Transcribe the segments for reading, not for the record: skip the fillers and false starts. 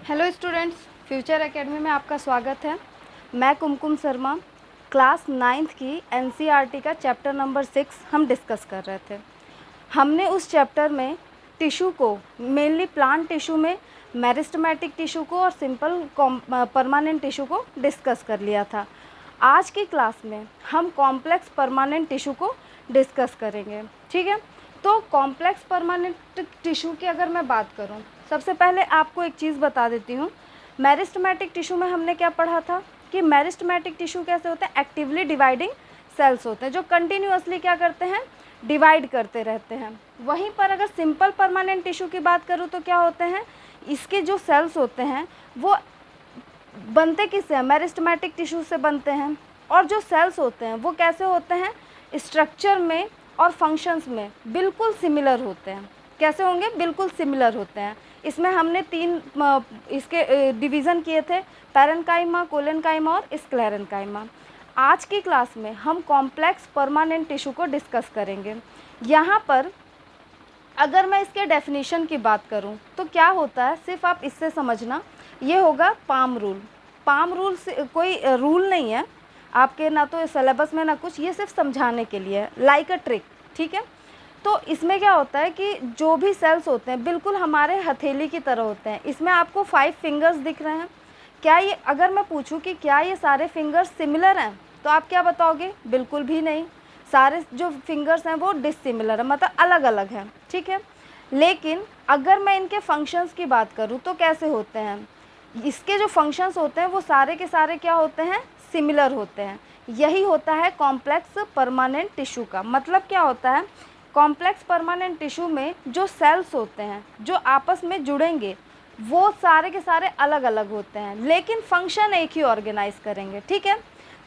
Hello students, future academy में आपका स्वागत है। मैं कुमकुम शर्मा, क्लास 9th की एनसीईआरटी का चैप्टर नंबर 6 हम डिस्कस कर रहे थे। हमने उस चैप्टर में टिश्यू को, मेनली प्लांट टिश्यू में मेरिस्टेमेटिक टिश्यू को और सिंपल परमानेंट टिश्यू को डिस्कस कर लिया था। आज की क्लास में हम कॉम्प्लेक्स परमानेंट टिश्यू को डिस्कस करेंगे, ठीक है। तो कॉम्प्लेक्स परमानेंट टिश्यू की अगर मैं बात करूं, सबसे पहले आपको एक चीज़ बता देती हूँ। मेरिस्टेमेटिक टिश्यू में हमने क्या पढ़ा था कि मेरिस्टेमेटिक टिश्यू कैसे होते हैं, एक्टिवली डिवाइडिंग सेल्स होते हैं जो कंटिन्यूअसली क्या करते हैं, डिवाइड करते रहते हैं। वहीं पर अगर सिंपल परमानेंट टिश्यू की बात करूँ तो क्या होते हैं, इसके जो सेल्स होते हैं वो बनते किससे हैं, मेरिस्टेमेटिक टिश्यू से बनते हैं। और जो सेल्स होते हैं वो कैसे होते हैं, स्ट्रक्चर में और फंक्शंस में बिल्कुल सिमिलर होते हैं। कैसे होंगे, बिल्कुल सिमिलर होते हैं। इसमें हमने तीन इसके डिवीज़न किए थे, पैरेन्काइमा, कोलेनकाइमा और स्क्लेरेन्काइमा। आज की क्लास में हम कॉम्प्लेक्स परमानेंट टिश्यू को डिस्कस करेंगे। यहाँ पर अगर मैं इसके डेफिनेशन की बात करूं तो क्या होता है, सिर्फ आप इससे समझना, ये होगा पाम रूल। पाम रूल से कोई रूल नहीं है आपके, ना तो सिलेबस में ना कुछ, ये सिर्फ समझाने के लिए है, लाइक अ ट्रिक, ठीक है। तो इसमें क्या होता है कि जो भी सेल्स होते हैं बिल्कुल हमारे हथेली की तरह होते हैं। इसमें आपको 5 फिंगर्स दिख रहे हैं। क्या ये, अगर मैं पूछूं कि क्या ये सारे फिंगर्स सिमिलर हैं, तो आप क्या बताओगे, बिल्कुल भी नहीं। सारे जो फिंगर्स हैं वो डिसिमिलर है, मतलब अलग अलग हैं, ठीक है। लेकिन अगर मैं इनके फंक्शंस की बात करूं तो कैसे होते हैं, इसके जो फंक्शंस होते हैं वो सारे के सारे क्या होते हैं, सिमिलर होते हैं। यही होता है कॉम्प्लेक्स परमानेंट टिश्यू का मतलब। क्या होता है, कॉम्प्लेक्स परमानेंट टिश्यू में जो सेल्स होते हैं जो आपस में जुड़ेंगे वो सारे के सारे अलग अलग होते हैं, लेकिन फंक्शन एक ही ऑर्गेनाइज करेंगे, ठीक है।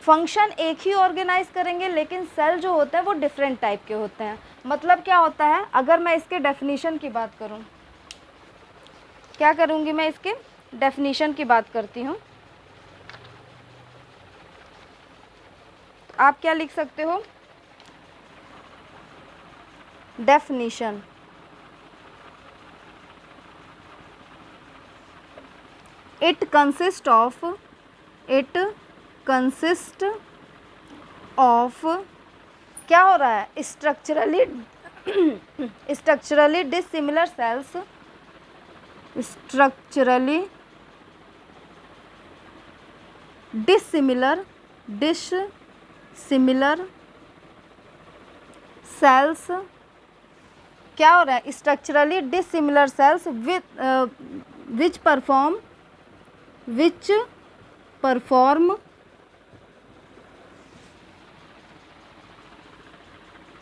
फंक्शन एक ही ऑर्गेनाइज करेंगे, लेकिन सेल जो होते हैं वो डिफरेंट टाइप के होते हैं। मतलब क्या होता है, अगर मैं इसके डेफिनेशन की बात करूं, क्या करूंगी, मैं इसके डेफिनेशन की बात करती हूं। आप क्या लिख सकते हो, डेफिनेशन। इट कंसिस्ट ऑफ क्या हो रहा है, structurally dissimilar cells, structurally dissimilar cells. क्या हो रहा है, structurally dissimilar cells which perform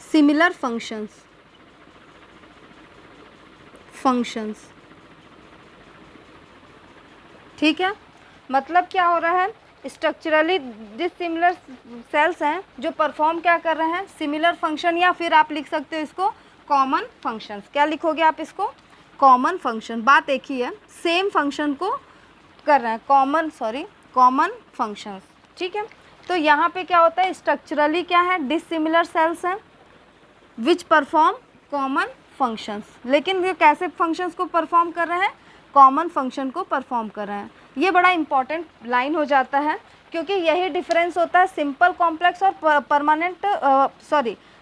similar functions, ठीक है। मतलब क्या हो रहा है, स्ट्रक्चरली डिसिमिलर सेल्स हैं जो परफॉर्म क्या कर रहे हैं, सिमिलर फंक्शन, या फिर आप लिख सकते हो इसको कॉमन फंक्शंस। क्या लिखोगे आप इसको, कॉमन फंक्शन। बात एक ही है, सेम फंक्शन को कर रहे हैं, कॉमन फंक्शंस, ठीक है। तो यहाँ पे क्या होता है, स्ट्रक्चरली क्या है, डिसिमिलर सेल्स हैं विच परफॉर्म कॉमन फंक्शंस। लेकिन ये कैसे फंक्शंस को परफॉर्म कर रहे हैं, कॉमन फंक्शन को परफॉर्म कर रहे हैं। ये बड़ा इंपॉर्टेंट लाइन हो जाता है, क्योंकि यही डिफरेंस होता है सिंपल कॉम्प्लेक्स और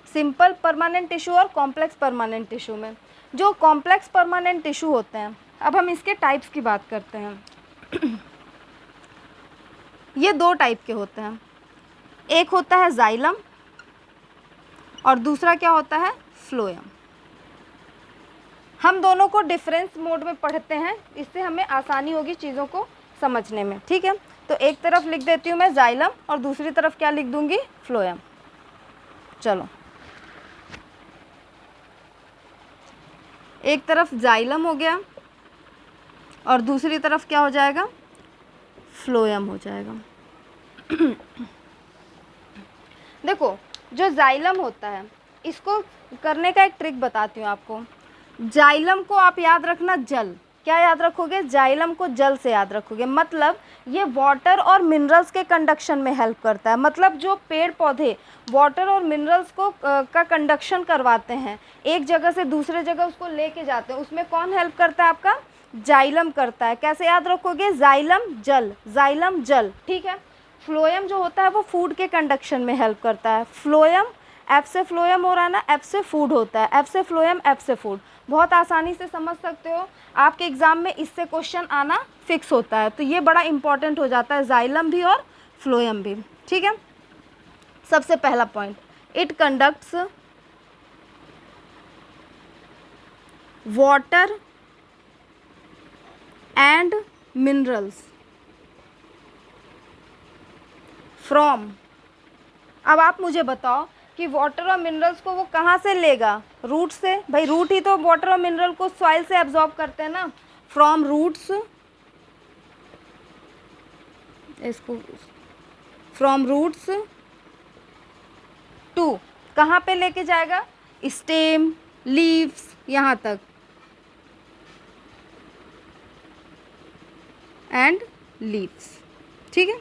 सिंपल परमानेंट टिश्यू और कॉम्प्लेक्स परमानेंट टिश्यू में। जो कॉम्प्लेक्स परमानेंट टिश्यू होते हैं, अब हम इसके टाइप्स की बात करते हैं। ये दो टाइप के होते हैं, एक होता है जाइलम और दूसरा क्या होता है, फ्लोएम। हम दोनों को डिफरेंस मोड में पढ़ते हैं, इससे हमें आसानी होगी चीज़ों को समझने में, ठीक है। तो एक तरफ लिख देती हूँ मैं जाइलम और दूसरी तरफ क्या लिख दूंगी, फ्लोएम। चलो, एक तरफ जाइलम हो गया और दूसरी तरफ क्या हो जाएगा, फ्लोएम हो जाएगा। देखो, जो जाइलम होता है, इसको करने का एक ट्रिक बताती हूँ आपको। जाइलम को आप याद रखना जल, क्या याद रखोगे, जाइलम को जल से याद रखोगे। मतलब ये वाटर और मिनरल्स के कंडक्शन में हेल्प करता है। मतलब जो पेड़ पौधे वाटर और मिनरल्स को का कंडक्शन करवाते हैं, एक जगह से दूसरे जगह उसको लेके जाते हैं, उसमें कौन हेल्प करता है, आपका जाइलम करता है। कैसे याद रखोगे? जाइलम जल, जाइलम जल, ठीक है। फ्लोएम जो होता है वो फूड के कंडक्शन में हेल्प करता है। फ्लोएम, एफ से फ्लोएम हो रहा है ना, एफ से फूड होता है, एफ से फ्लोएम, एफ से फूड। बहुत आसानी से समझ सकते हो, आपके एग्जाम में इससे क्वेश्चन आना फिक्स होता है, तो ये बड़ा इंपॉर्टेंट हो जाता है, जाइलम भी और फ्लोएम भी, ठीक है। सबसे पहला point, it conducts water and minerals from. अब आप मुझे बताओ कि वाटर और मिनरल्स को वो कहाँ से लेगा? रूट से। भाई रूट ही तो वाटर और मिनरल को सॉइल से एब्जॉर्ब करते हैं ना। फ्रॉम रूट्स, इसको फ्रॉम रूट्स टू कहाँ पे लेके जाएगा? स्टेम, लीव्स, यहाँ तक, एंड लीव्स, ठीक है।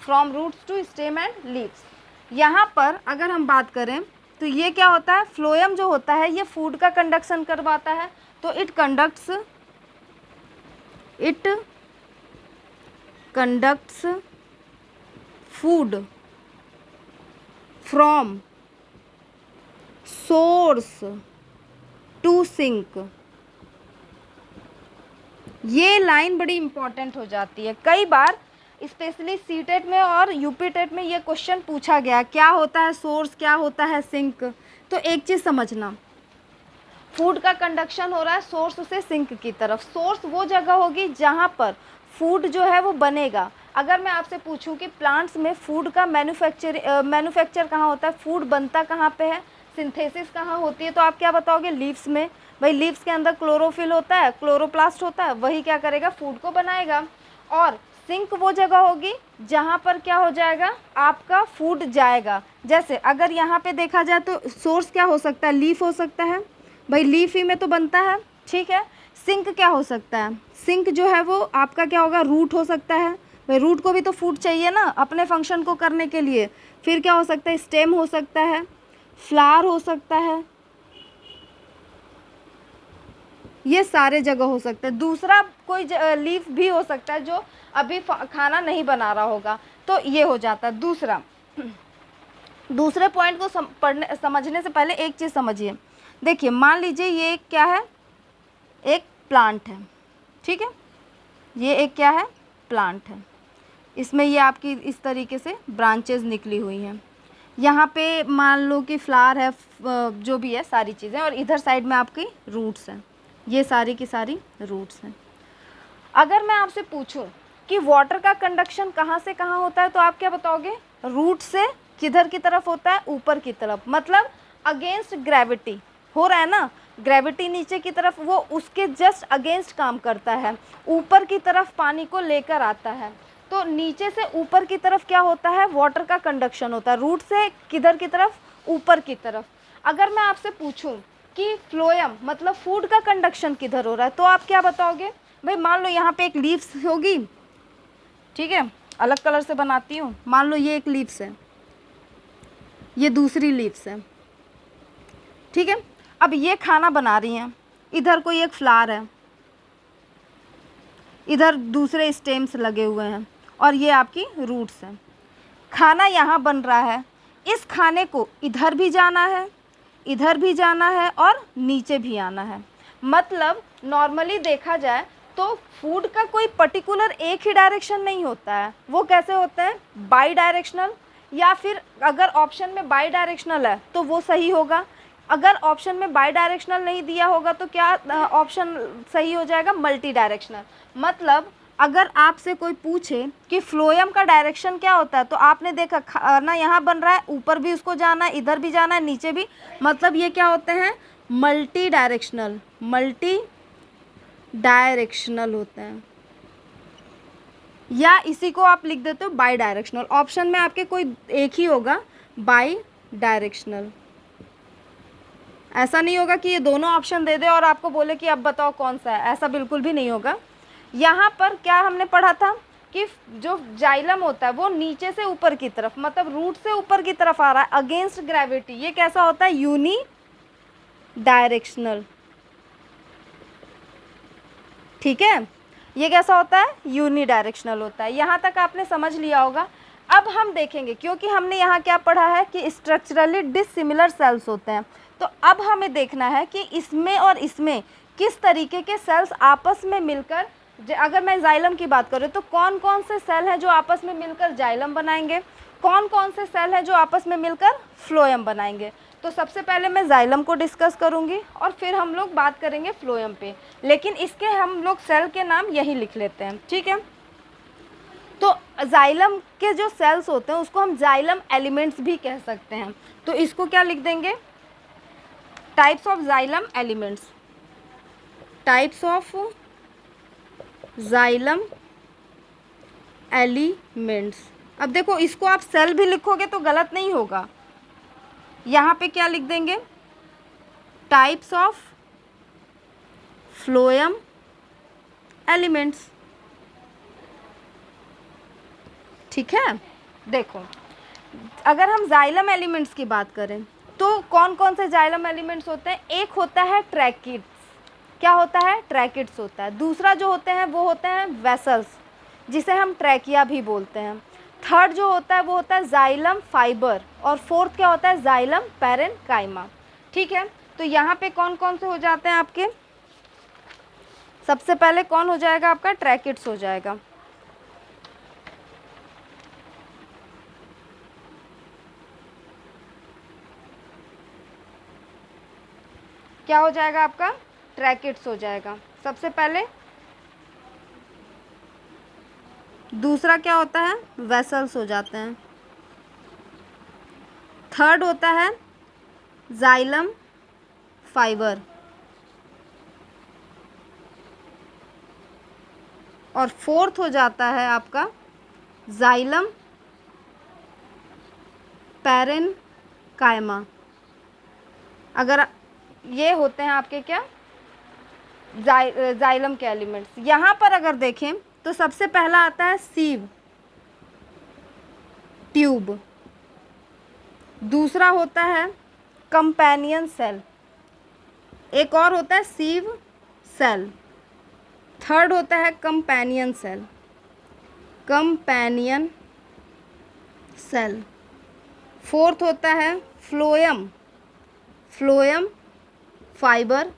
From roots to stem and leaves. यहाँ पर अगर हम बात करें तो ये क्या होता है? फ्लोएम जो होता है ये फूड का कंडक्शन करवाता है, तो it conducts food from source to sink. ये लाइन बड़ी इंपॉर्टेंट हो जाती है। कई बार स्पेशली सीटेट में और यूपी टेट में ये क्वेश्चन पूछा गया, क्या होता है सोर्स, क्या होता है सिंक। तो एक चीज़ समझना, फूड का कंडक्शन हो रहा है सोर्स से सिंक की तरफ। सोर्स वो जगह होगी जहाँ पर फूड जो है वो बनेगा। अगर मैं आपसे पूछूं कि प्लांट्स में फूड का मैन्युफैक्चर कहाँ होता है, फूड बनता कहाँ पे है, सिंथेसिस कहाँ होती है, तो आप क्या बताओगे? लीव्स में। भाई लीव्स के अंदर क्लोरोफिल होता है, क्लोरोप्लास्ट होता है, वही क्या करेगा? फूड को बनाएगा। और सिंक वो जगह होगी जहाँ पर क्या हो जाएगा? आपका फूड जाएगा। जैसे अगर यहाँ पे देखा जाए तो सोर्स क्या हो सकता है? लीफ हो सकता है, भाई लीफ ही में तो बनता है, ठीक है। सिंक क्या हो सकता है? सिंक जो है वो आपका क्या होगा? रूट हो सकता है, भाई रूट को भी तो फूड चाहिए ना अपने फंक्शन को करने के लिए। फिर क्या हो सकता है? स्टेम हो सकता है, फ्लावर हो सकता है, ये सारे जगह हो सकते हैं। दूसरा कोई लीफ भी हो सकता है जो अभी खाना नहीं बना रहा होगा, तो ये हो जाता है। दूसरे पॉइंट को समझने से पहले एक चीज़ समझिए। देखिए मान लीजिए ये क्या है? एक प्लांट है, ठीक है। ये एक क्या है? प्लांट है। इसमें ये आपकी इस तरीके से ब्रांचेस निकली हुई हैं। यहाँ पे मान लो कि फ्लावर है, जो भी है सारी चीज़ें, और इधर साइड में आपकी रूट्स हैं। ये सारी की सारी रूट्स हैं। अगर मैं आपसे पूछूं कि वाटर का कंडक्शन कहाँ से कहाँ होता है, तो आप क्या बताओगे? रूट से किधर की तरफ होता है? ऊपर की तरफ। मतलब अगेंस्ट ग्रेविटी हो रहा है ना, ग्रेविटी नीचे की तरफ, वो उसके जस्ट अगेंस्ट काम करता है, ऊपर की तरफ पानी को लेकर आता है। तो नीचे से ऊपर की तरफ क्या होता है? वाटर का कंडक्शन होता है। रूट से किधर की तरफ? ऊपर की तरफ। अगर मैं आपसे पूछूं कि फ्लोएम मतलब फूड का कंडक्शन किधर हो रहा है, तो आप क्या बताओगे? भाई मान लो यहाँ पे एक लीव्स होगी, ठीक है, अलग कलर से बनाती हूँ। मान लो ये एक लीव्स है, ये दूसरी लीव्स है, ठीक है। अब ये खाना बना रही हैं, इधर कोई एक फ्लावर है, इधर दूसरे स्टेम्स लगे हुए हैं, और ये आपकी रूट्स हैं। खाना यहाँ बन रहा है, इस खाने को इधर भी जाना है, इधर भी जाना है, और नीचे भी आना है। मतलब नॉर्मली देखा जाए तो फूड का कोई पर्टिकुलर एक ही डायरेक्शन नहीं होता है। वो कैसे होता है? बाई डायरेक्शनल, या फिर अगर ऑप्शन में बाई डायरेक्शनल है तो वो सही होगा। अगर ऑप्शन में बाई डायरेक्शनल नहीं दिया होगा तो क्या ऑप्शन सही हो जाएगा? Multi directional. मतलब अगर आपसे कोई पूछे कि फ्लोएम का डायरेक्शन क्या होता है, तो आपने देखा खाना यहाँ बन रहा है, ऊपर भी उसको जाना है, इधर भी जाना है, नीचे भी। मतलब ये क्या होते हैं? मल्टी डायरेक्शनल, मल्टी डायरेक्शनल होते हैं। या इसी को आप लिख देते हो बाई डायरेक्शनल। ऑप्शन में आपके कोई एक ही होगा, बाई डायरेक्शनल। ऐसा नहीं होगा कि ये दोनों ऑप्शन दे दे और आपको बोले कि अब बताओ कौन सा है, ऐसा बिल्कुल भी नहीं होगा। यहाँ पर क्या हमने पढ़ा था कि जो जाइलम होता है वो नीचे से ऊपर की तरफ, मतलब रूट से ऊपर की तरफ आ रहा है अगेंस्ट ग्रेविटी। ये कैसा होता है? Unidirectional. ठीक है, ये कैसा होता है, यूनिडायरेक्शनल होता है। यहाँ तक आपने समझ लिया होगा। अब हम देखेंगे, क्योंकि हमने यहाँ क्या पढ़ा है कि स्ट्रक्चरली डिसिमिलर सेल्स होते हैं, तो अब हमें देखना है कि इसमें और इसमें किस तरीके के सेल्स आपस में मिलकर, अगर मैं जाइलम की बात करूँ तो कौन कौन से सेल हैं जो आपस में मिलकर जाइलम बनाएंगे, कौन कौन से सेल हैं जो आपस में मिलकर फ्लोएम बनाएंगे। तो सबसे पहले मैं जाइलम को डिस्कस करूंगी और फिर हम लोग बात करेंगे फ्लोएम पे, लेकिन इसके हम लोग सेल के नाम यही लिख लेते हैं, ठीक है। तो जाइलम के जो सेल्स होते हैं उसको हम जाइलम एलिमेंट्स भी कह सकते हैं। तो इसको क्या लिख देंगे, types of xylem elements, types of xylem elements. अब देखो, इसको आप सेल भी लिखोगे तो गलत नहीं होगा। यहाँ पे क्या लिख देंगे, टाइप्स ऑफ फ्लोएम एलिमेंट्स, ठीक है। देखो, अगर हम जाइलम एलिमेंट्स की बात करें तो कौन कौन से जाइलम एलिमेंट्स होते हैं, एक होता है ट्रैकिड्स, क्या होता है, ट्रैकिड्स होता है। दूसरा जो होते हैं वो होते हैं वेसल्स, जिसे हम ट्रैकिया भी बोलते हैं। थर्ड जो होता है वो होता है जाइलम फाइबर, और फोर्थ क्या होता है, जाइलम पैरेनकाइमा, ठीक है। तो यहाँ पे कौन कौन से हो जाते हैं आपके, सबसे पहले कौन हो जाएगा आपका, ट्रैकिड्स हो जाएगा। क्या हो जाएगा आपका, ट्रैकिड्स हो जाएगा सबसे पहले। दूसरा क्या होता है, वेसल्स हो जाते हैं। थर्ड होता है जाइलम फाइबर, और फोर्थ हो जाता है आपका जाइलम पैरेनकाइमा। अगर ये होते हैं आपके क्या, जाइलम के एलिमेंट्स। यहाँ पर अगर देखें तो सबसे पहला आता है सीव ट्यूब, दूसरा होता है कंपेनियन सेल, एक और होता है सीव सेल, थर्ड होता है companion cell, companion cell, fourth होता है फ्लोएम, फ्लोएम फाइबर,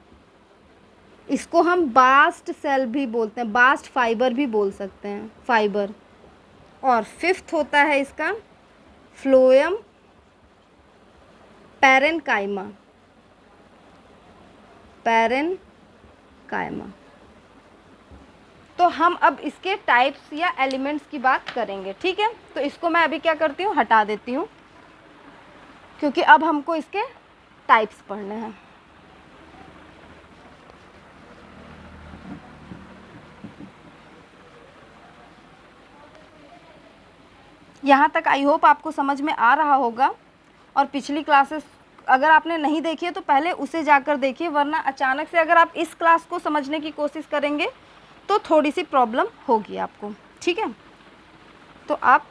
इसको हम बास्ट सेल भी बोलते हैं, बास्ट फाइबर भी बोल सकते हैं, फाइबर। और फिफ्थ होता है इसका फ्लोएम पैरेनकाइमा, पैरेनकाइमा। तो हम अब इसके टाइप्स या एलिमेंट्स की बात करेंगे, ठीक है। तो इसको मैं अभी क्या करती हूँ, हटा देती हूँ, क्योंकि अब हमको इसके टाइप्स पढ़ने हैं। यहाँ तक आई होप आपको समझ में आ रहा होगा। और पिछली क्लासेस अगर आपने नहीं देखी है तो पहले उसे जाकर देखिए, वरना अचानक से अगर आप इस क्लास को समझने की कोशिश करेंगे तो थोड़ी सी प्रॉब्लम होगी आपको, ठीक है। तो आप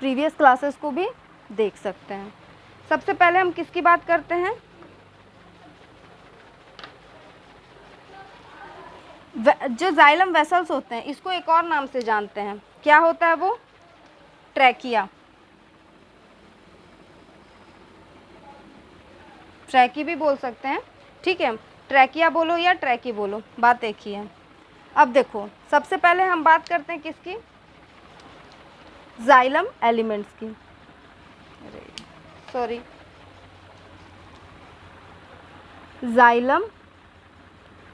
प्रीवियस क्लासेस को भी देख सकते हैं। सबसे पहले हम किसकी बात करते हैं, जो जाइलम वेसल्स होते हैं, इसको एक और नाम से जानते हैं, क्या होता है वो, ट्रैकिया, ट्रैकी भी बोल सकते हैं, ठीक है। ट्रैकिया बोलो या ट्रैकी बोलो, बात एक ही है। अब देखो, सबसे पहले हम बात करते हैं किसकी, जाइलम एलिमेंट्स की, sorry, xylem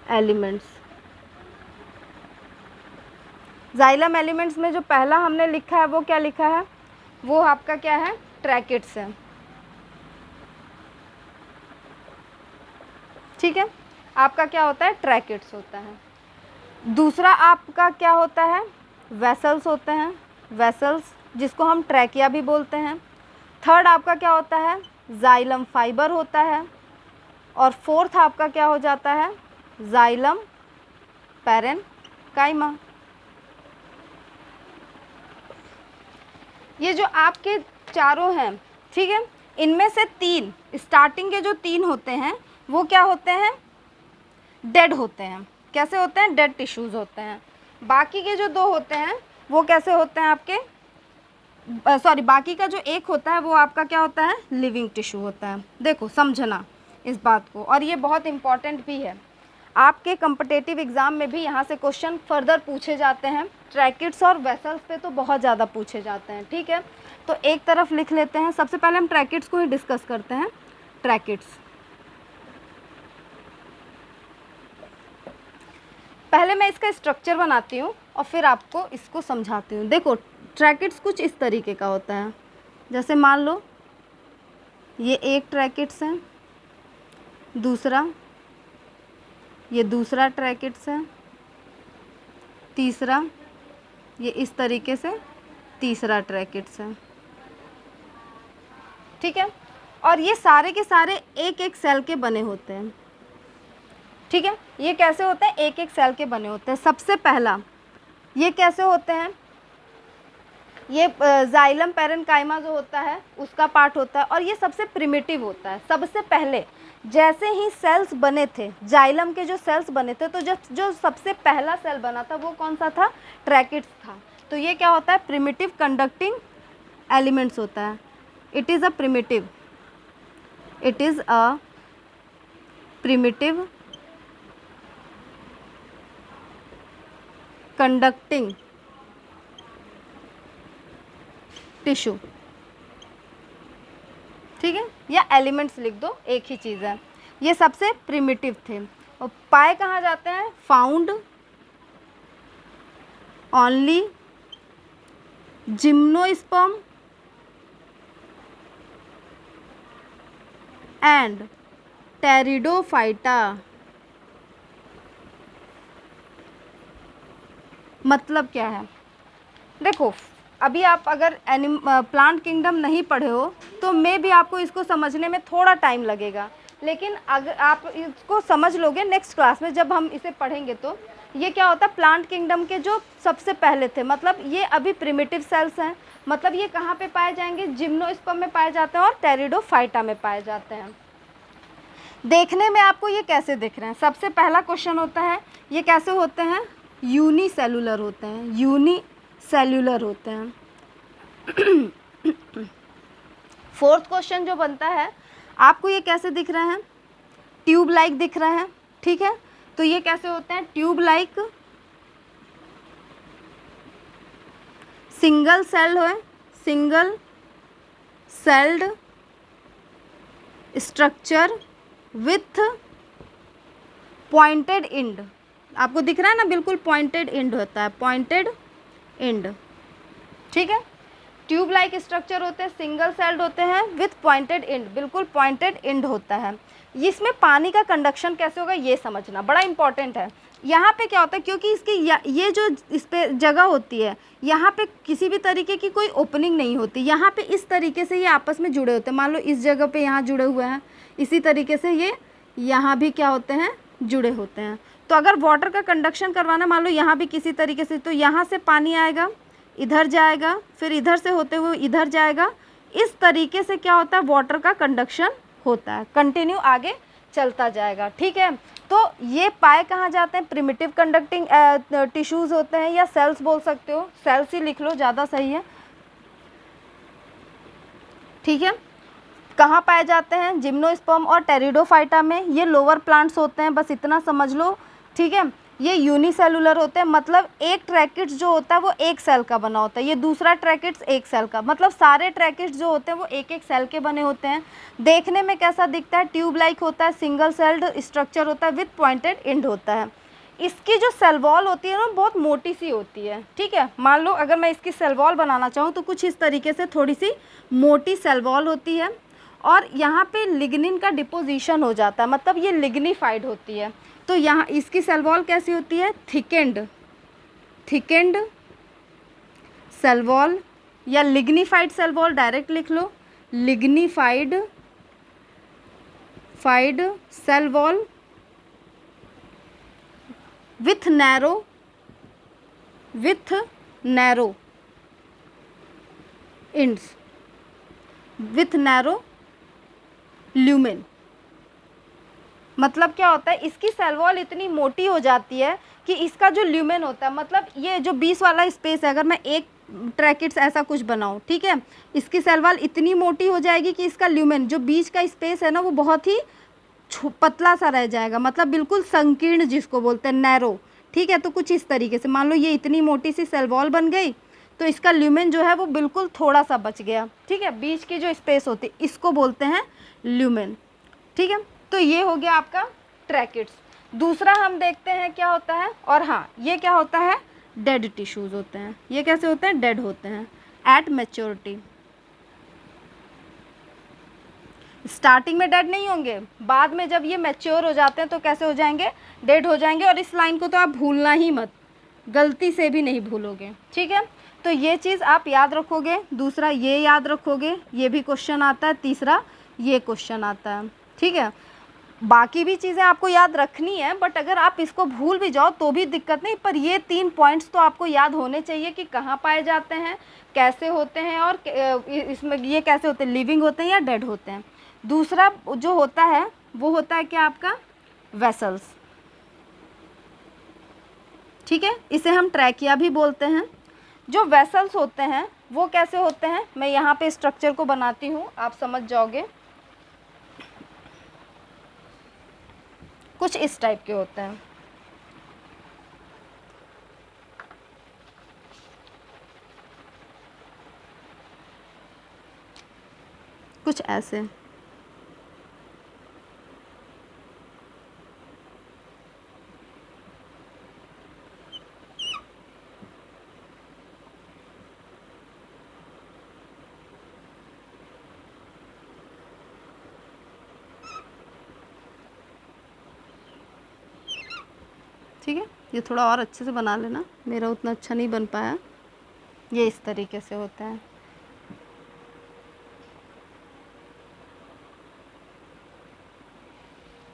elements. Xylem elements में जो पहला हमने लिखा है वो क्या लिखा है, वो आपका क्या है, ट्रैकिड्स है, ठीक है। आपका क्या होता है, ट्रैकिड्स होता है। दूसरा आपका क्या होता है, वेसल्स होते हैं, वेसल्स जिसको हम ट्रैकिया भी बोलते हैं। थर्ड आपका क्या होता है, जाइलम फाइबर होता है। और फोर्थ आपका क्या हो जाता है, जाइलम पैरेनकाइमा। ये जो आपके चारों हैं, ठीक है, इनमें से तीन स्टार्टिंग के जो तीन होते हैं वो क्या होते हैं, डेड होते हैं, कैसे होते हैं, डेड टिश्यूज़ होते हैं। बाकी के जो 2 होते हैं वो कैसे होते हैं आपके, सॉरी, बाकी का जो 1 होता है वो आपका क्या होता है, लिविंग टिश्यू होता है। देखो समझना इस बात को, और ये बहुत इंपॉर्टेंट भी है। आपके कम्पिटिटिव एग्ज़ाम में भी यहाँ से क्वेश्चन फर्दर पूछे जाते हैं। ट्रैकिड्स और वेसल्स पे तो बहुत ज़्यादा पूछे जाते हैं, ठीक है। तो एक तरफ लिख लेते हैं। सबसे पहले हम ट्रैकिड्स को ही डिस्कस करते हैं। ट्रैकिड्स, पहले मैं इसका स्ट्रक्चर बनाती हूँ और फिर आपको इसको समझाती हूँ। देखो ट्रैकिड्स कुछ इस तरीके का होता है, जैसे मान लो ये एक ट्रैकिड्स है, दूसरा, ये दूसरा ट्रैकिड्स है, तीसरा, ये इस तरीके से तीसरा ट्रैकिड्स है, ठीक है। और ये सारे के सारे एक एक सेल के बने होते हैं, ठीक है। ये कैसे होते हैं, एक एक सेल के बने होते हैं। सबसे पहला ये कैसे होते हैं, ये जाइलम पैरेन्काइमा जो होता है उसका पार्ट होता है, और ये सबसे प्रिमिटिव होता है। सबसे पहले जैसे ही सेल्स बने थे, जाइलम के जो सेल्स बने थे, तो जो सबसे पहला सेल बना था वो कौन सा था, ट्रैकिड्स था। तो ये क्या होता है, प्रिमिटिव कंडक्टिंग एलिमेंट्स होता है। It is a primitive, it is a primitive conducting tissue, ठीक है, या एलिमेंट्स लिख दो, एक ही चीज़ है। ये सबसे प्रिमिटिव थे। और पाए कहाँ जाते हैं, found only gymnosperm and pteridophyta. मतलब क्या है, देखो अभी आप अगर प्लांट किंगडम नहीं पढ़े हो तो मे भी आपको इसको समझने में थोड़ा टाइम लगेगा, लेकिन अगर आप इसको समझ लोगे नेक्स्ट क्लास में जब हम इसे पढ़ेंगे, तो ये क्या होता है, प्लांट किंगडम के जो सबसे पहले थे, मतलब ये अभी प्रिमिटिव सेल्स हैं, मतलब ये कहाँ पे पाए जाएंगे, जिम्नोस्पर्म में पाए जाते हैं और टेरिडोफाइटा में पाए जाते हैं। देखने में आपको ये कैसे दिख रहे हैं, सबसे पहला क्वेश्चन होता है ये कैसे होते हैं, यूनिसेलुलर होते हैं, यूनिसेल्युलर होते हैं। फोर्थ क्वेश्चन जो बनता है, आपको ये कैसे दिख रहे हैं, ट्यूब लाइक दिख रहे हैं, ठीक है। तो ये कैसे होते हैं, ट्यूब लाइक, सिंगल सेल है, single celled structure with pointed and. आपको दिख रहा है ना, बिल्कुल पॉइंटेड एंड होता है, पॉइंटेड एंड, ठीक है। ट्यूब लाइक स्ट्रक्चर होते हैं, सिंगल सेल्ड होते हैं विथ पॉइंटेड एंड, बिल्कुल पॉइंटेड एंड होता है। इसमें पानी का कंडक्शन कैसे होगा ये समझना बड़ा इंपॉर्टेंट है। यहाँ पे क्या होता है, क्योंकि इसकी ये जो इस पे जगह होती है, यहाँ पे किसी भी तरीके की कोई ओपनिंग नहीं होती, यहाँ पे इस तरीके से ये आपस में जुड़े होते हैं। मान लो इस जगह पे यहाँ जुड़े हुए हैं, इसी तरीके से ये यहाँ भी क्या होते हैं, जुड़े होते हैं। तो अगर वाटर का कंडक्शन करवाना, मान लो यहाँ भी किसी तरीके से, तो यहाँ से पानी आएगा, इधर जाएगा, फिर इधर से होते हुए इधर जाएगा। इस तरीके से क्या होता है, वाटर का कंडक्शन होता है, कंटिन्यू आगे चलता जाएगा, ठीक है। तो ये पाए कहाँ जाते हैं, प्रिमिटिव कंडक्टिंग टिश्यूज़ होते हैं, या सेल्स बोल सकते हो, सेल्स ही लिख लो ज़्यादा सही है, ठीक है। कहाँ पाए जाते हैं, जिम्नोस्पर्म और टेरिडोफाइटा में। ये लोअर प्लांट्स होते हैं, बस इतना समझ लो, ठीक है। ये यूनिसेलुलर होते हैं, मतलब एक ट्रैकिड्स जो होता है वो एक सेल का बना होता है, ये दूसरा ट्रैकिड्स एक सेल का, मतलब सारे ट्रैकिड्स जो होते हैं वो एक एक सेल के बने होते हैं। देखने में कैसा दिखता है, ट्यूब लाइक होता है, सिंगल सेल्ड स्ट्रक्चर होता है, विथ पॉइंटेड एंड होता है। इसकी जो सेल वॉल होती है ना, बहुत मोटी सी होती है, ठीक है। मान लो अगर मैं इसकी सेल वॉल बनाना चाहूँ तो कुछ इस तरीके से थोड़ी सी मोटी सेल वॉल होती है, और यहाँ पे लिग्निन का डिपोजिशन हो जाता है, मतलब ये लिग्निफाइड होती है। तो यहाँ इसकी सेल वॉल कैसी होती है, थिकेंड, थिकेंड सेल वॉल, या लिग्निफाइड सेल वॉल डायरेक्ट लिख लो, lignified cell wall with narrow ends, with narrow lumen, मतलब क्या होता है, इसकी सेल वॉल इतनी मोटी हो जाती है कि इसका जो ल्यूमेन होता है, मतलब ये जो 20 वाला स्पेस है, अगर मैं एक ट्रैकिट्स ऐसा कुछ बनाऊँ, ठीक है, इसकी सेल वॉल इतनी मोटी हो जाएगी कि इसका ल्यूमेन जो बीच का स्पेस है ना वो बहुत ही पतला सा रह जाएगा, मतलब बिल्कुल संकीर्ण जिसको बोलते हैं, नैरो। ठीक है, तो कुछ इस तरीके से मान लो ये इतनी मोटी सी सेल वॉल बन गई तो इसका ल्यूमेन जो है वो बिल्कुल थोड़ा सा बच गया। ठीक है, बीच की जो स्पेस होती है इसको बोलते हैं ल्यूमेन। ठीक है, तो ये हो गया आपका ट्रैकिट्स। दूसरा हम देखते हैं क्या होता है, और हाँ ये क्या होता है, डेड टिश्यूज़ होते हैं। ये कैसे होते हैं, डेड होते हैं एट मैच्योरिटी। स्टार्टिंग में डेड नहीं होंगे, बाद में जब ये मैच्योर हो जाते हैं तो कैसे हो जाएंगे, डेड हो जाएंगे। और इस लाइन को तो आप भूलना ही मत, गलती से भी नहीं भूलोगे। ठीक है, तो ये चीज़ आप याद रखोगे। दूसरा ये याद रखोगे, ये भी क्वेश्चन आता है। तीसरा ये क्वेश्चन आता है। ठीक है, बाकी भी चीज़ें आपको याद रखनी है, बट अगर आप इसको भूल भी जाओ तो भी दिक्कत नहीं, पर ये 3 पॉइंट्स तो आपको याद होने चाहिए कि कहाँ पाए जाते हैं, कैसे होते हैं, और इसमें ये कैसे होते हैं, लिविंग होते हैं या डेड होते हैं। दूसरा जो होता है वो होता है क्या, आपका वेसल्स। ठीक है, इसे हम ट्रैकिया भी बोलते हैं। जो वेसल्स होते हैं वो कैसे होते हैं, मैं यहाँ पे स्ट्रक्चर को बनाती हूँ, आप समझ जाओगे। कुछ इस टाइप के होते हैं। कुछ ऐसे। ठीक है, ये थोड़ा और अच्छे से बना लेना, मेरा उतना अच्छा नहीं बन पाया। ये इस तरीके से होता है।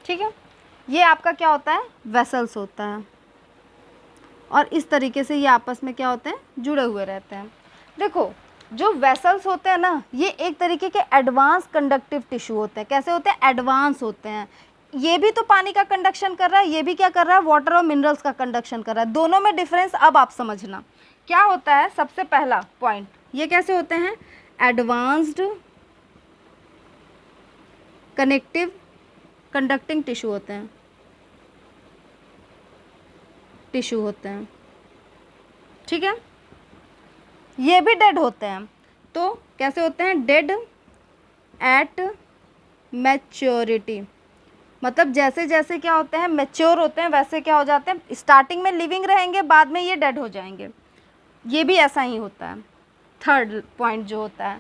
ठीक है, ये आपका क्या होता है, वेसल्स होता है। और इस तरीके से ये आपस में क्या होते हैं, जुड़े हुए रहते हैं। देखो, जो वेसल्स होते हैं ना, ये एक तरीके के एडवांस कंडक्टिव टिश्यू होते हैं। कैसे होते हैं, एडवांस होते हैं। ये भी तो पानी का कंडक्शन कर रहा है, ये भी क्या कर रहा है, वाटर और मिनरल्स का कंडक्शन कर रहा है। दोनों में डिफरेंस अब आप समझना क्या होता है। सबसे पहला पॉइंट, ये कैसे होते हैं, एडवांस्ड कनेक्टिव कंडक्टिंग टिश्यू होते हैं, टिश्यू होते हैं। ठीक है, ये भी डेड होते हैं। तो कैसे होते हैं, डेड एट मैच्योरिटी। मतलब जैसे जैसे क्या होते हैं, मैच्योर होते हैं, वैसे क्या हो जाते हैं, स्टार्टिंग में लिविंग रहेंगे, बाद में ये डेड हो जाएंगे। ये भी ऐसा ही होता है। थर्ड पॉइंट जो होता है,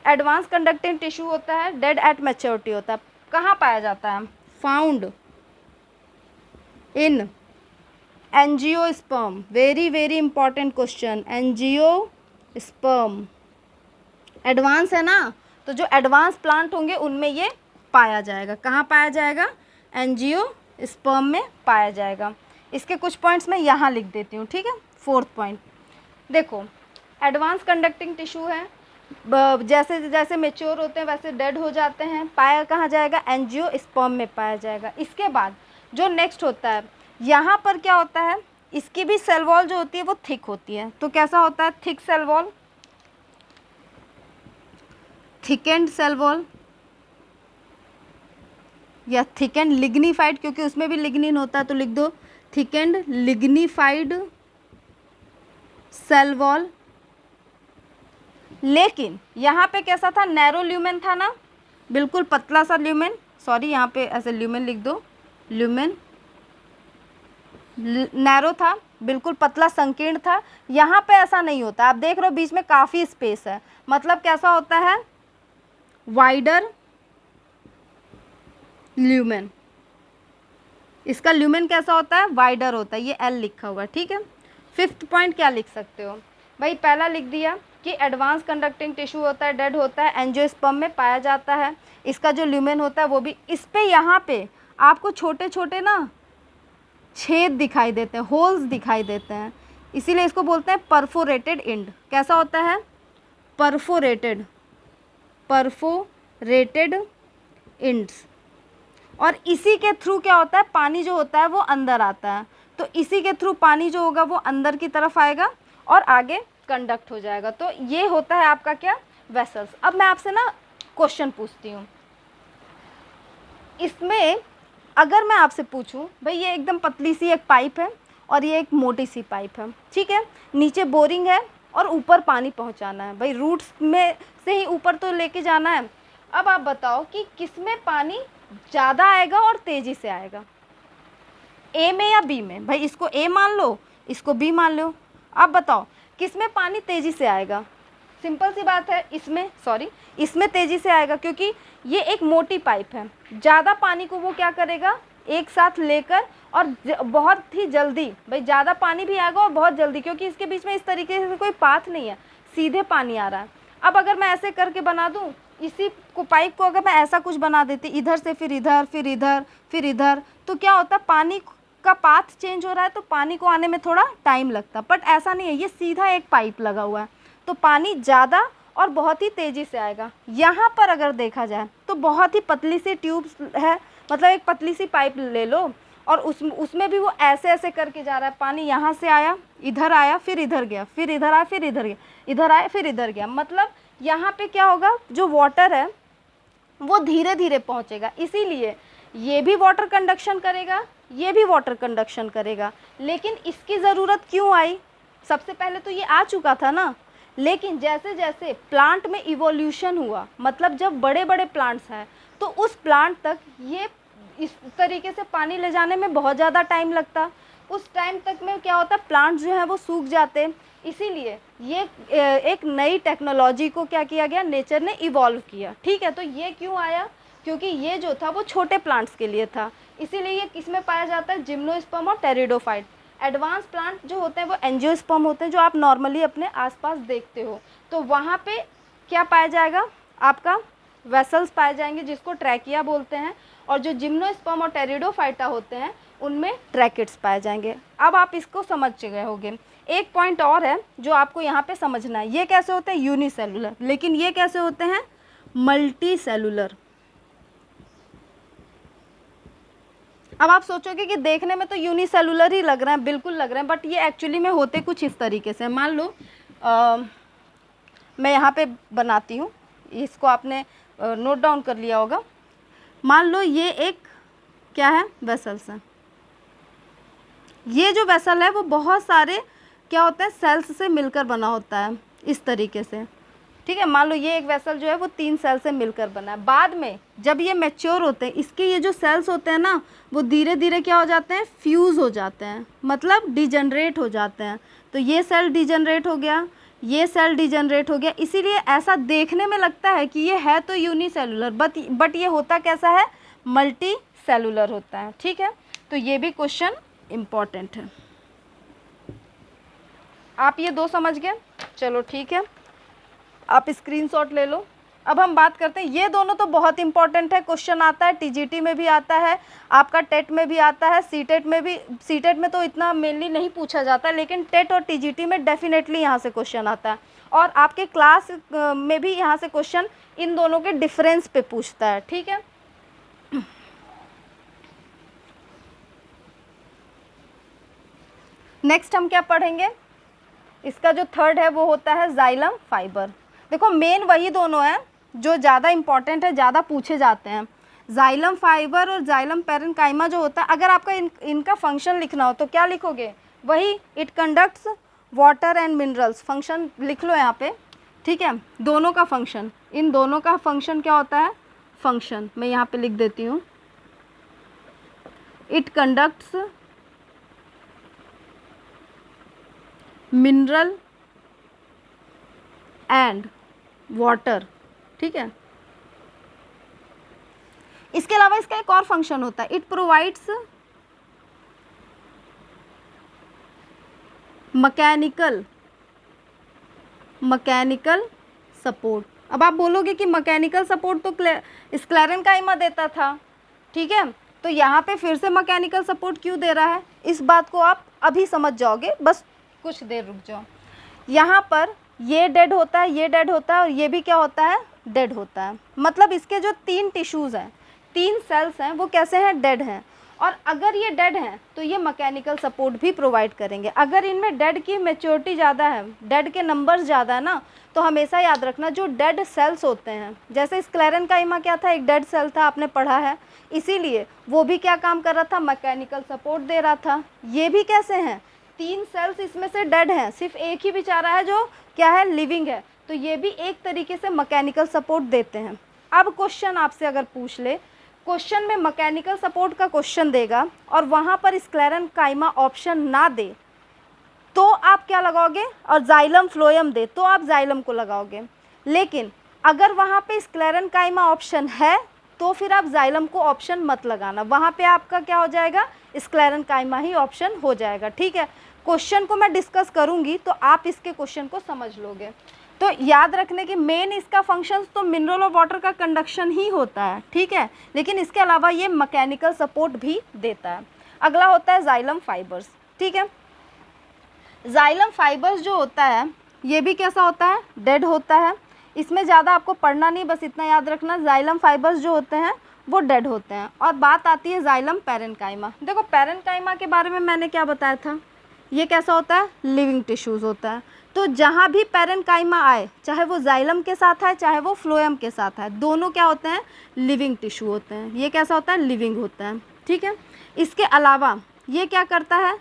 एडवांस कंडक्टिंग टिश्यू होता है, डेड एट मैच्योरिटी होता है। कहाँ पाया जाता है, found in angiosperm. Very very important question, angiosperm. Advance है ना, तो जो एडवांस प्लांट होंगे उनमें ये पाया जाएगा। कहाँ पाया जाएगा, एंजियोस्पर्म में पाया जाएगा। इसके कुछ पॉइंट्स मैं यहाँ लिख देती हूँ। ठीक है, फोर्थ पॉइंट देखो, एडवांस कंडक्टिंग टिश्यू है, जैसे जैसे मेच्योर होते हैं वैसे डेड हो जाते हैं। पाया कहाँ जाएगा, एंजियोस्पर्म में पाया जाएगा। इसके बाद जो नेक्स्ट होता है, यहाँ पर क्या होता है, इसकी भी सेल वॉल जो होती है वो थिक होती है। तो कैसा होता है, thick cell wall, thickened cell wall, या थिकेंड लिग्निफाइड, क्योंकि उसमें भी लिग्निन होता है तो लिख दो थिकेंड लिग्निफाइड सेल वॉल। लेकिन यहाँ पे कैसा था, नैरो ल्यूमेन था ना, बिल्कुल पतला सा ल्यूमेन। सॉरी, यहाँ पे ऐसे ल्यूमेन लिख दो, ल्यूमेन नैरो था, बिल्कुल पतला संकीर्ण था। यहाँ पे ऐसा नहीं होता, आप देख रहे हो बीच में काफ़ी स्पेस है। मतलब कैसा होता है, वाइडर ल्यूमेन। इसका ल्यूमेन कैसा होता है, वाइडर होता है। ये एल लिखा हुआ है। ठीक है, फिफ्थ पॉइंट क्या लिख सकते हो भाई, पहला लिख दिया कि एडवांस कंडक्टिंग टिश्यू होता है, डेड होता है, एंजियोस्पर्म में पाया जाता है। इसका जो ल्यूमेन होता है वो भी, इस पे यहाँ पे आपको छोटे छोटे ना छेद दिखाई देते हैं, होल्स दिखाई देते हैं, इसीलिए इसको बोलते हैं परफोरेटेड एंड। कैसा होता है, परफोरेटेड, परफोरेटेड एंड्स। और इसी के थ्रू क्या होता है, पानी जो होता है वो अंदर आता है। तो इसी के थ्रू पानी जो होगा वो अंदर की तरफ आएगा और आगे कंडक्ट हो जाएगा। तो ये होता है आपका क्या, वेसल्स। अब मैं आपसे ना क्वेश्चन पूछती हूँ, इसमें अगर मैं आपसे पूछूं भाई ये एकदम पतली सी एक पाइप है और ये एक मोटी सी पाइप है, ठीक है, नीचे बोरिंग है और ऊपर पानी पहुंचाना है, भाई रूट्स में से ही ऊपर तो लेके जाना है। अब आप बताओ कि किसमें पानी ज़्यादा आएगा और तेज़ी से आएगा, ए में या बी में? भाई इसको ए मान लो, इसको बी मान लो, आप बताओ किसमें पानी तेज़ी से आएगा? सिंपल सी बात है, इसमें तेज़ी से आएगा, क्योंकि ये एक मोटी पाइप है, ज़्यादा पानी को वो क्या करेगा, एक साथ लेकर और बहुत ही जल्दी, भाई ज़्यादा पानी भी आएगा और बहुत जल्दी, क्योंकि इसके बीच में इस तरीके से कोई पाथ नहीं है, सीधे पानी आ रहा है। अब अगर मैं ऐसे करके बना दूँ, इसी को पाइप को अगर मैं ऐसा कुछ बना देती, इधर से फिर इधर, फिर इधर, फिर इधर, तो क्या होता, पानी का पाथ चेंज हो रहा है, तो पानी को आने में थोड़ा टाइम लगता। बट ऐसा नहीं है, ये सीधा एक पाइप लगा हुआ है, तो पानी ज़्यादा और बहुत ही तेज़ी से आएगा। यहाँ पर अगर देखा जाए तो बहुत ही पतली सी ट्यूब है, मतलब एक पतली सी पाइप ले लो और उसमें भी वो ऐसे ऐसे करके जा रहा है, पानी यहाँ से आया, इधर आया, फिर इधर गया, फिर इधर आया, फिर इधर गया, इधर आया, फिर इधर गया। मतलब यहाँ पे क्या होगा, जो वाटर है वो धीरे धीरे पहुँचेगा, इसीलिए ये भी वाटर कंडक्शन करेगा, ये भी वाटर कंडक्शन करेगा। लेकिन इसकी ज़रूरत क्यों आई? सबसे पहले तो ये आ चुका था ना, लेकिन जैसे जैसे प्लांट में इवोल्यूशन हुआ, मतलब जब बड़े बड़े प्लांट्स हैं तो उस प्लांट तक ये इस तरीके से पानी ले जाने में बहुत ज़्यादा टाइम लगता। उस टाइम तक में क्या होता, प्लांट्स जो हैं वो सूख जाते। इसीलिए ये एक नई टेक्नोलॉजी को क्या किया गया, नेचर ने इवॉल्व किया। ठीक है, तो ये क्यों आया, क्योंकि ये जो था वो छोटे प्लांट्स के लिए था, इसीलिए ये किसमें पाया जाता है, जिम्नोस्पर्म और टेरिडोफाइट। एडवांस प्लांट जो होते हैं वो एंजियोस्पर्म होते हैं, जो आप नॉर्मली अपने आसपास देखते हो। तो वहाँ पे क्या पाया जाएगा, आपका वेसल्स पाए जाएंगे, जिसको ट्रैकिया बोलते हैं, और जो जिम्नोस्पर्म और टेरिडोफाइटा होते हैं उनमें ट्रैकिड्स पाए जाएंगे। अब आप इसको समझ गए होंगे। एक पॉइंट और है जो आपको यहाँ पे समझना है, ये कैसे होते हैं, यूनिसेलुलर, लेकिन ये कैसे होते हैं, मल्टी सेलुलर। अब आप सोचोगे कि देखने में तो यूनिसेलुलर ही लग रहे हैं, बिल्कुल लग रहे हैं, बट ये एक्चुअली में होते कुछ इस तरीके से। मान लो मैं यहाँ पे बनाती हूँ, इसको आपने नोट डाउन कर लिया होगा। मान लो ये एक क्या है, वेसल्स है। ये जो वेसल है वो बहुत सारे क्या होते हैं, सेल्स से मिलकर बना होता है, इस तरीके से। ठीक है, मान लो ये एक वेसल जो है वो 3 सेल से मिलकर बना है। बाद में जब ये मैच्योर होते हैं, इसके ये जो सेल्स होते हैं ना, वो धीरे धीरे क्या हो जाते हैं, फ्यूज़ हो जाते हैं, मतलब डिजनरेट हो जाते हैं। तो ये सेल डिजनरेट हो गया, ये सेल डिजनरेट हो गया, इसीलिए ऐसा देखने में लगता है कि ये है तो यूनिसेलुलर, बट ये होता कैसा है, मल्टी सेलुलर होता है। ठीक है, तो ये भी क्वेश्चन इम्पॉर्टेंट है। आप ये 2 समझ गए, चलो ठीक है, आप स्क्रीनशॉट ले लो। अब हम बात करते हैं, ये दोनों तो बहुत इंपॉर्टेंट है, क्वेश्चन आता है, टीजीटी में भी आता है, आपका टेट में भी आता है, सीटेट में भी। सीटेट में तो इतना मेनली नहीं पूछा जाता, लेकिन टेट और टीजीटी में डेफिनेटली यहाँ से क्वेश्चन आता है, और आपके क्लास में भी यहाँ से क्वेश्चन इन दोनों के डिफरेंस पे पूछता है। ठीक है, नेक्स्ट हम क्या पढ़ेंगे, इसका जो थर्ड है वो होता है जाइलम फाइबर। देखो मेन वही दोनों हैं जो ज़्यादा इंपॉर्टेंट है, ज़्यादा पूछे जाते हैं। जाइलम फाइबर और जाइलम पैरेन्काइमा जो होता है, अगर आपका इनका फंक्शन लिखना हो तो क्या लिखोगे, वही it conducts water and minerals, function लिख लो यहाँ पे। ठीक है, दोनों का फंक्शन, इन दोनों का फंक्शन क्या होता है, फंक्शन मैं यहाँ पे लिख देती हूँ, it conducts mineral and water. ठीक है, इसके अलावा इसका एक और फंक्शन होता है, इट प्रोवाइड्स मैकेनिकल सपोर्ट। अब आप बोलोगे कि मैकेनिकल सपोर्ट तो स्क्लेरेन्काइमा देता था, ठीक है, तो यहाँ पे फिर से मैकेनिकल सपोर्ट क्यों दे रहा है, इस बात को आप अभी समझ जाओगे, बस कुछ देर रुक जाओ। यहाँ पर ये डेड होता है, ये डेड होता है, और ये भी क्या होता है, डेड होता है। मतलब इसके जो 3 टिश्यूज़ हैं, 3 सेल्स हैं वो कैसे हैं, डेड हैं। और अगर ये डेड हैं तो ये मैकेनिकल सपोर्ट भी प्रोवाइड करेंगे। अगर इनमें डेड की मैच्योरिटी ज़्यादा है, डेड के नंबर्स ज़्यादा है ना, तो हमेशा याद रखना जो डेड सेल्स होते हैं, जैसे स्क्लेरेनकाइमा क्या था, एक डेड सेल था, आपने पढ़ा है, इसीलिए वो भी क्या काम कर रहा था, मैकेनिकल सपोर्ट दे रहा था। ये भी कैसे हैं, 3 सेल्स इसमें से डेड हैं, सिर्फ एक ही बेचारा है जो क्या है, लिविंग है, तो ये भी एक तरीके से मैकेनिकल सपोर्ट देते हैं। अब क्वेश्चन आपसे अगर पूछ ले, क्वेश्चन में मैकेनिकल सपोर्ट का क्वेश्चन देगा और वहाँ पर स्क्लेरेनकाइमा ऑप्शन ना दे तो आप क्या लगाओगे, और जाइलम फ्लोएम दे तो आप जाइलम को लगाओगे। लेकिन अगर वहाँ पे स्क्लेरेनकाइमा ऑप्शन है तो फिर आप जाइलम को ऑप्शन मत लगाना, वहाँ पे आपका क्या हो जाएगा, स्क्लेरेनकाइमा ही ऑप्शन हो जाएगा। ठीक है, क्वेश्चन को मैं डिस्कस करूँगी तो आप इसके क्वेश्चन को समझ लोगे। तो याद रखने की मेन इसका फंक्शन तो मिनरल और वाटर का कंडक्शन ही होता है, ठीक है, लेकिन इसके अलावा ये मैकेनिकल सपोर्ट भी देता है। अगला होता है जाइलम फाइबर्स। ठीक है, जाइलम फाइबर्स जो होता है ये भी कैसा होता है, डेड होता है। इसमें ज़्यादा आपको पढ़ना नहीं, बस इतना याद रखना, जाइलम फाइबर्स जो होते हैं वो डेड होते हैं। और बात आती है जाइलम पैरेन्काइमा। देखो पैरेन्काइमा के बारे में मैंने क्या बताया था, ये कैसा होता है, लिविंग टिश्यूज़ होता है। तो जहाँ भी पैरेन्काइमा आए, चाहे वो जाइलम के साथ आए चाहे वो फ्लोएम के साथ आए, दोनों क्या होते हैं, लिविंग टिश्यू होते हैं। ये कैसा होता है, लिविंग होता है। ठीक है, इसके अलावा ये क्या करता है,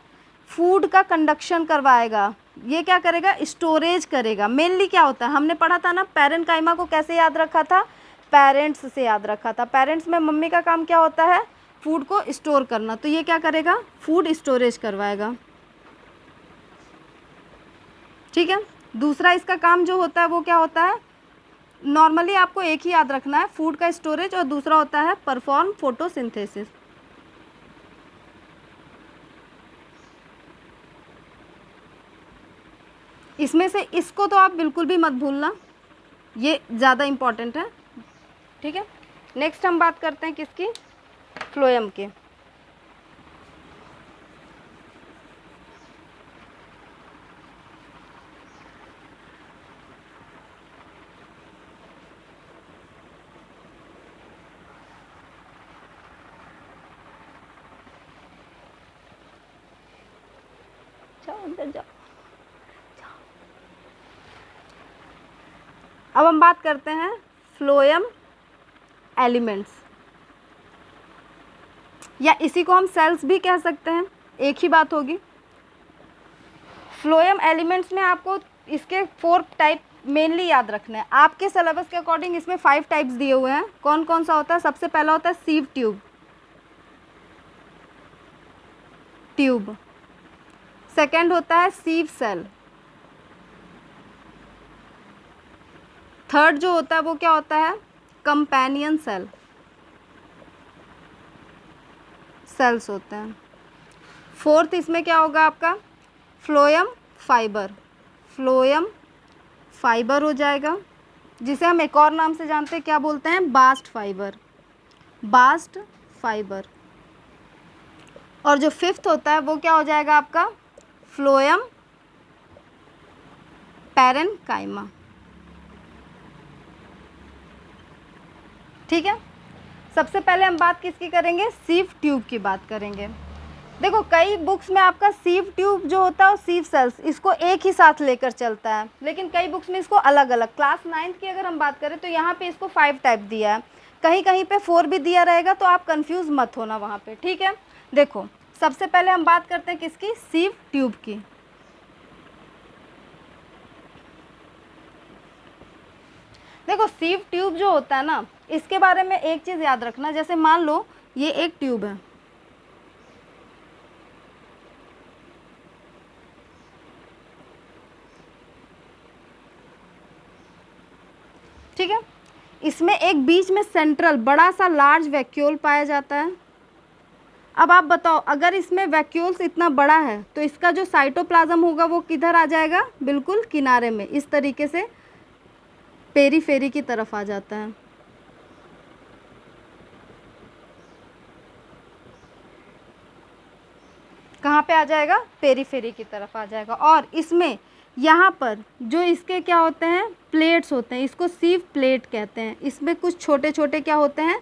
फूड का कंडक्शन करवाएगा, ये क्या करेगा, स्टोरेज करेगा। मेनली क्या होता है, हमने पढ़ा था ना पैरेन्काइमा को कैसे याद रखा था, पेरेंट्स से याद रखा था। पेरेंट्स में मम्मी का काम क्या होता है, फूड को स्टोर करना, तो ये क्या करेगा, फूड स्टोरेज करवाएगा। ठीक है, दूसरा इसका काम जो होता है वो क्या होता है, नॉर्मली आपको एक ही याद रखना है, फूड का स्टोरेज, और दूसरा होता है परफॉर्म फोटोसिंथेसिस। इसमें से इसको तो आप बिल्कुल भी मत भूलना, ये ज़्यादा इम्पॉर्टेंट है। ठीक है, नेक्स्ट हम बात करते हैं किसकी, फ्लोएम की। जाओ अंदर जाओ। अब हम बात करते हैं फ्लोएम एलिमेंट्स, या इसी को हम सेल्स भी कह सकते हैं, एक ही बात होगी। फ्लोएम एलिमेंट्स में आपको इसके 4 टाइप मेनली याद रखना है। आपके सिलेबस के अकॉर्डिंग इसमें 5 टाइप्स दिए हुए हैं। कौन कौन सा होता है, सबसे पहला होता है सीव ट्यूब, सेकेंड होता है सीव सेल, थर्ड जो होता है वो क्या होता है, कंपेनियन सेल्स होते हैं। फोर्थ इसमें क्या होगा आपका, फ्लोएम फाइबर हो जाएगा, जिसे हम एक और नाम से जानते हैं, क्या बोलते हैं, बास्ट फाइबर। और जो फिफ्थ होता है वो क्या हो जाएगा आपका, फ्लोएम पैरेन्काइमा। ठीक है, सबसे पहले हम बात किसकी करेंगे, सीव ट्यूब की बात करेंगे। देखो कई बुक्स में आपका सीव ट्यूब जो होता है और सीव सेल्स इसको एक ही साथ लेकर चलता है, लेकिन कई बुक्स में इसको अलग अलग। क्लास 9th की अगर हम बात करें तो यहाँ पे इसको 5 टाइप दिया है, कहीं कहीं पे 4 भी दिया रहेगा, तो आप कंफ्यूज मत होना वहाँ पे। ठीक है, देखो सबसे पहले हम बात करते हैं किसकी, सीव ट्यूब की। देखो सीव ट्यूब जो होता है ना, इसके बारे में एक चीज़ याद रखना, जैसे मान लो ये एक ट्यूब है, ठीक है, इसमें एक बीच में सेंट्रल बड़ा सा लार्ज वैक्यूल पाया जाता है। अब आप बताओ, अगर इसमें वैक्यूल्स इतना बड़ा है तो इसका जो साइटोप्लाज्म होगा वो किधर आ जाएगा, बिल्कुल किनारे में, इस तरीके से पेरीफेरी की तरफ आ जाता है। कहाँ पे आ जाएगा, पेरीफेरी की तरफ आ जाएगा। और इसमें यहाँ पर जो इसके क्या होते हैं, प्लेट्स होते हैं, इसको सीव प्लेट कहते हैं। इसमें कुछ छोटे छोटे क्या होते हैं,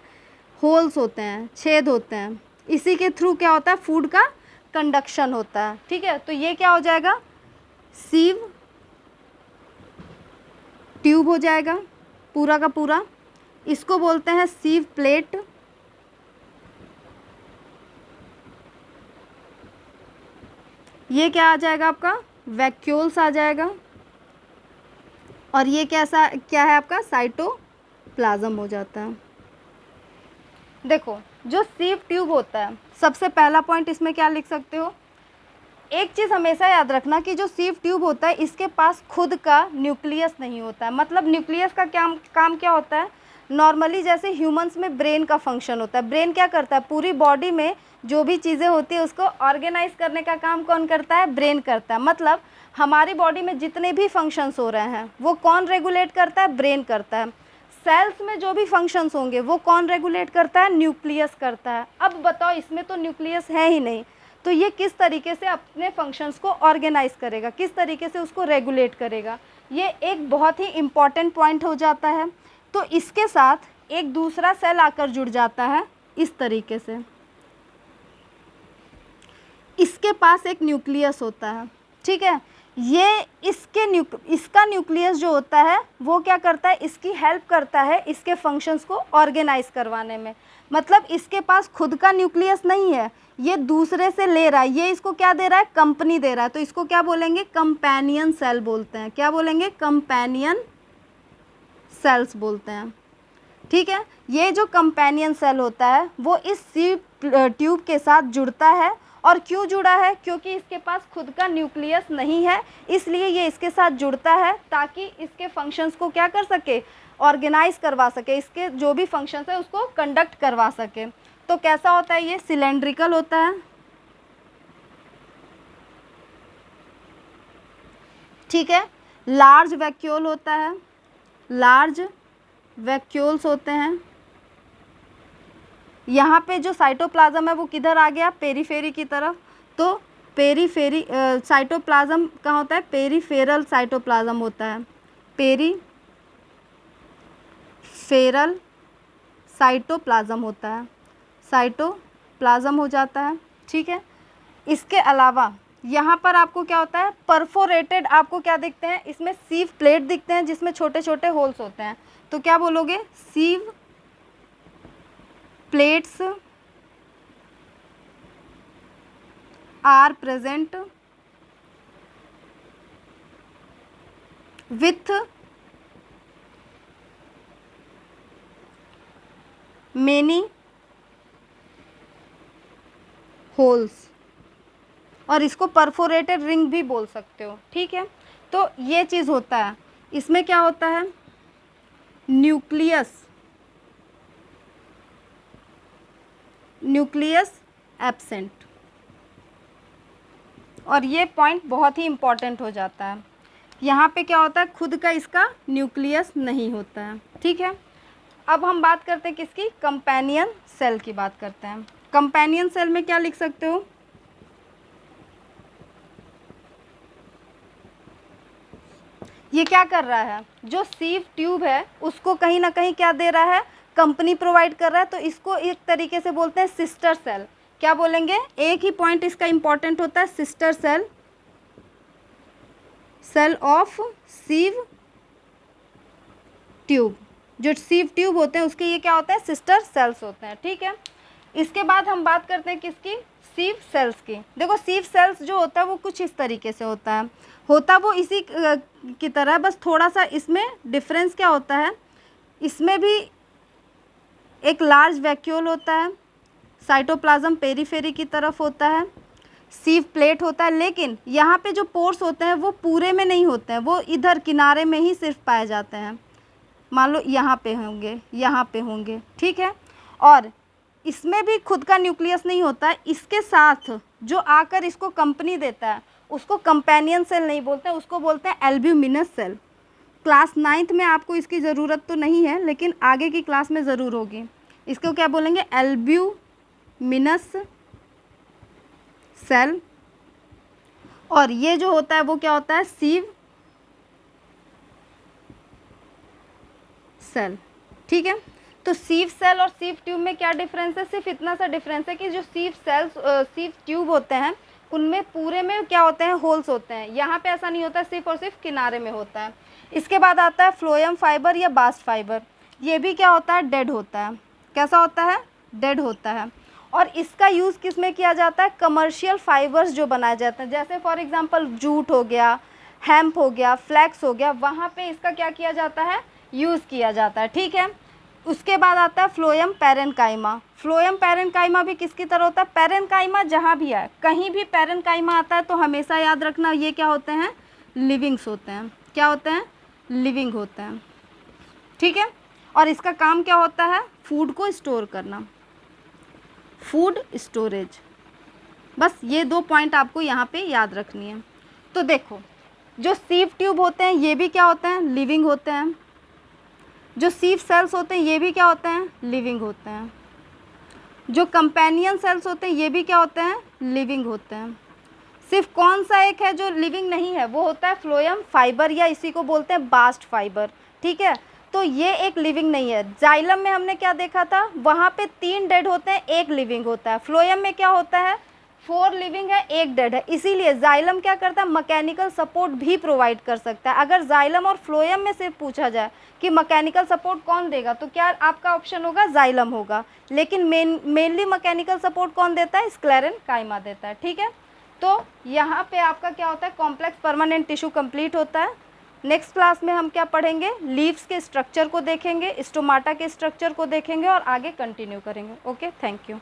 होल्स होते हैं, छेद होते हैं, इसी के थ्रू क्या होता है, फूड का कंडक्शन होता है। ठीक है, तो ये क्या हो जाएगा, सीव ट्यूब हो जाएगा पूरा का पूरा। इसको बोलते हैं सीव प्लेट। ये क्या आ जाएगा आपका, वैक्यूल्स आ जाएगा। और ये कैसा क्या है आपका, साइटोप्लाज्म हो जाता है। देखो जो सीव ट्यूब होता है, सबसे पहला पॉइंट इसमें क्या लिख सकते हो, एक चीज़ हमेशा याद रखना कि जो सीव ट्यूब होता है इसके पास खुद का न्यूक्लियस नहीं होता है। मतलब न्यूक्लियस का क्या काम क्या होता है, नॉर्मली जैसे ह्यूमंस में ब्रेन का फंक्शन होता है, ब्रेन क्या करता है, पूरी बॉडी में जो भी चीज़ें होती है उसको ऑर्गेनाइज करने का काम कौन करता है, ब्रेन करता है। मतलब हमारी बॉडी में जितने भी फंक्शंस हो रहे हैं वो कौन रेगुलेट करता है, ब्रेन करता है। सेल्स में जो भी फंक्शंस होंगे वो कौन रेगुलेट करता है, न्यूक्लियस करता है। अब बताओ इसमें तो न्यूक्लियस है ही नहीं, तो ये किस तरीके से अपने फंक्शंस को ऑर्गेनाइज करेगा, किस तरीके से उसको रेगुलेट करेगा, ये एक बहुत ही इम्पॉर्टेंट पॉइंट हो जाता है। तो इसके साथ एक दूसरा सेल आकर जुड़ जाता है इस तरीके से, इसके पास एक न्यूक्लियस होता है। ठीक है, ये इसका न्यूक्लियस जो होता है वो क्या करता है, इसकी हेल्प करता है इसके फंक्शंस को ऑर्गेनाइज करवाने में। मतलब इसके पास खुद का न्यूक्लियस नहीं है, ये दूसरे से ले रहा है, ये इसको क्या दे रहा है, कंपनी दे रहा है। तो इसको क्या बोलेंगे, कंपेनियन सेल बोलते हैं। क्या बोलेंगे, कंपेनियन सेल्स बोलते हैं। ठीक है, ये जो कंपेनियन सेल होता है वो इस सीव ट्यूब के साथ जुड़ता है। और क्यों जुड़ा है, क्योंकि इसके पास खुद का न्यूक्लियस नहीं है, इसलिए ये इसके साथ जुड़ता है ताकि इसके फंक्शंस को क्या कर सके, ऑर्गेनाइज करवा सके, इसके जो भी फंक्शंस है उसको कंडक्ट करवा सके। तो कैसा होता है, ये सिलेंड्रिकल होता है। ठीक है, लार्ज वैक्यूल होता है, लार्ज वैक्यूल्स होते हैं। यहाँ पे जो साइटोप्लाज्म है वो किधर आ गया, पेरीफेरी की तरफ। तो पेरीफेरी साइटोप्लाज्म कहाँ होता है, पेरीफेरल साइटोप्लाज्म होता है, पेरीफेरल साइटोप्लाज्म होता है, साइटोप्लाज्म हो जाता है। ठीक है, इसके अलावा यहाँ पर आपको क्या होता है, परफोरेटेड आपको क्या दिखते हैं, इसमें सीव प्लेट दिखते हैं जिसमें छोटे छोटे होल्स होते हैं। तो क्या बोलोगे, sieve plates are present with many holes, और इसको परफोरेटेड रिंग भी बोल सकते हो। ठीक है, तो ये चीज़ होता है। इसमें क्या होता है, न्यूक्लियस एब्सेंट। और ये पॉइंट बहुत ही इम्पॉर्टेंट हो जाता है, यहाँ पे क्या होता है, खुद का इसका न्यूक्लियस नहीं होता है। ठीक है, अब हम बात करते हैं किसकी, कंपेनियन सेल की बात करते हैं। कंपेनियन सेल में क्या लिख सकते हो, ये क्या कर रहा है, जो सीव ट्यूब है उसको कहीं ना कहीं क्या दे रहा है, कंपनी प्रोवाइड कर रहा है। तो इसको एक तरीके से बोलते हैं सिस्टर सेल। क्या बोलेंगे, एक ही पॉइंट इसका इंपॉर्टेंट होता है, sister cell, cell of sieve tube. जो सीव ट्यूब होते हैं उसके ये क्या होता है, सिस्टर सेल्स होते हैं। ठीक है, इसके बाद हम बात करते हैं किसकी, सीव सेल्स की। देखो सीव सेल्स जो होता है वो कुछ इस तरीके से होता वो इसी की तरह, बस थोड़ा सा इसमें डिफरेंस क्या होता है, इसमें भी एक लार्ज वैक्यूल होता है, साइटोप्लाज्म पेरीफेरी की तरफ होता है, सीव प्लेट होता है, लेकिन यहाँ पे जो पोर्स होते हैं वो पूरे में नहीं होते हैं, वो इधर किनारे में ही सिर्फ पाए जाते हैं। मान लो यहाँ पे होंगे, यहाँ पे होंगे। ठीक है, और इसमें भी खुद का न्यूक्लियस नहीं होता है, इसके साथ जो आकर इसको कंपनी देता है उसको कंपेनियन सेल नहीं बोलते हैं, उसको बोलते हैं एल्ब्यूमिनस सेल। क्लास 9th में आपको इसकी ज़रूरत तो नहीं है, लेकिन आगे की क्लास में ज़रूर होगी। इसको क्या बोलेंगे, एल्ब्यूमिनस सेल। और ये जो होता है वो क्या होता है, सीव सेल। ठीक है, तो सीव सेल और सीव ट्यूब में क्या डिफरेंस है? सिर्फ इतना सा डिफरेंस है कि जो सीव ट्यूब होते हैं उनमें पूरे में क्या होते हैं? होल्स होते हैं। यहाँ पे ऐसा नहीं होता है, सिर्फ और सिर्फ किनारे में होता है। इसके बाद आता है फ्लोएम फाइबर या बास्ट फाइबर। ये भी क्या होता है? डेड होता है। कैसा होता है? डेड होता है। और इसका यूज़ किस में किया जाता है? कमर्शियल फाइबर्स जो बनाए जाते हैं, जैसे फॉर एग्जांपल जूट हो गया, हेम्प हो गया, फ्लैक्स हो गया, वहाँ पे इसका क्या किया जाता है? यूज़ किया जाता है। ठीक है। उसके बाद आता है फ्लोएम पैरेन्काइमा। फ्लोएम पैरेन्काइमा भी किसकी तरह होता है? पैरेन्काइमा जहाँ भी है, कहीं भी पैरेन्काइमा आता है तो हमेशा याद रखना ये क्या होते हैं? लिविंग्स होते हैं। क्या होते हैं? लिविंग होते हैं। ठीक है। और इसका काम क्या होता है? फूड को स्टोर करना, फूड स्टोरेज। बस ये 2 पॉइंट आपको यहाँ पे याद रखनी है। तो देखो, जो सीव ट्यूब होते हैं ये भी क्या होते हैं? लिविंग होते हैं। जो सीव सेल्स होते हैं ये भी क्या होते हैं? लिविंग होते हैं। जो कंपेनियन सेल्स होते हैं ये भी क्या होते हैं? लिविंग होते हैं। सिर्फ कौन सा एक है जो लिविंग नहीं है? वो होता है फ्लोएम फाइबर, या इसी को बोलते हैं बास्ट फाइबर। ठीक है। तो ये एक लिविंग नहीं है। जाइलम में हमने क्या देखा था? वहाँ पे 3 डेड होते हैं, 1 लिविंग होता है। फ्लोएम में क्या होता है? 4 लिविंग है, 1 डेड है। इसीलिए जाइलम क्या करता है? मैकेनिकल सपोर्ट भी प्रोवाइड कर सकता है। अगर जाइलम और फ्लोएम में से पूछा जाए कि मैकेनिकल सपोर्ट कौन देगा, तो क्या आपका ऑप्शन होगा? जाइलम होगा। लेकिन मेनली मैकेनिकल सपोर्ट कौन देता है? स्क्लेरेन्काइमा देता है। ठीक है। तो यहाँ पे आपका क्या होता है? कॉम्प्लेक्स परमानेंट टिश्यू कंप्लीट होता है। नेक्स्ट क्लास में हम क्या पढ़ेंगे? लीव्स के स्ट्रक्चर को देखेंगे, स्टोमाटा के स्ट्रक्चर को देखेंगे और आगे कंटिन्यू करेंगे। Okay, thank you.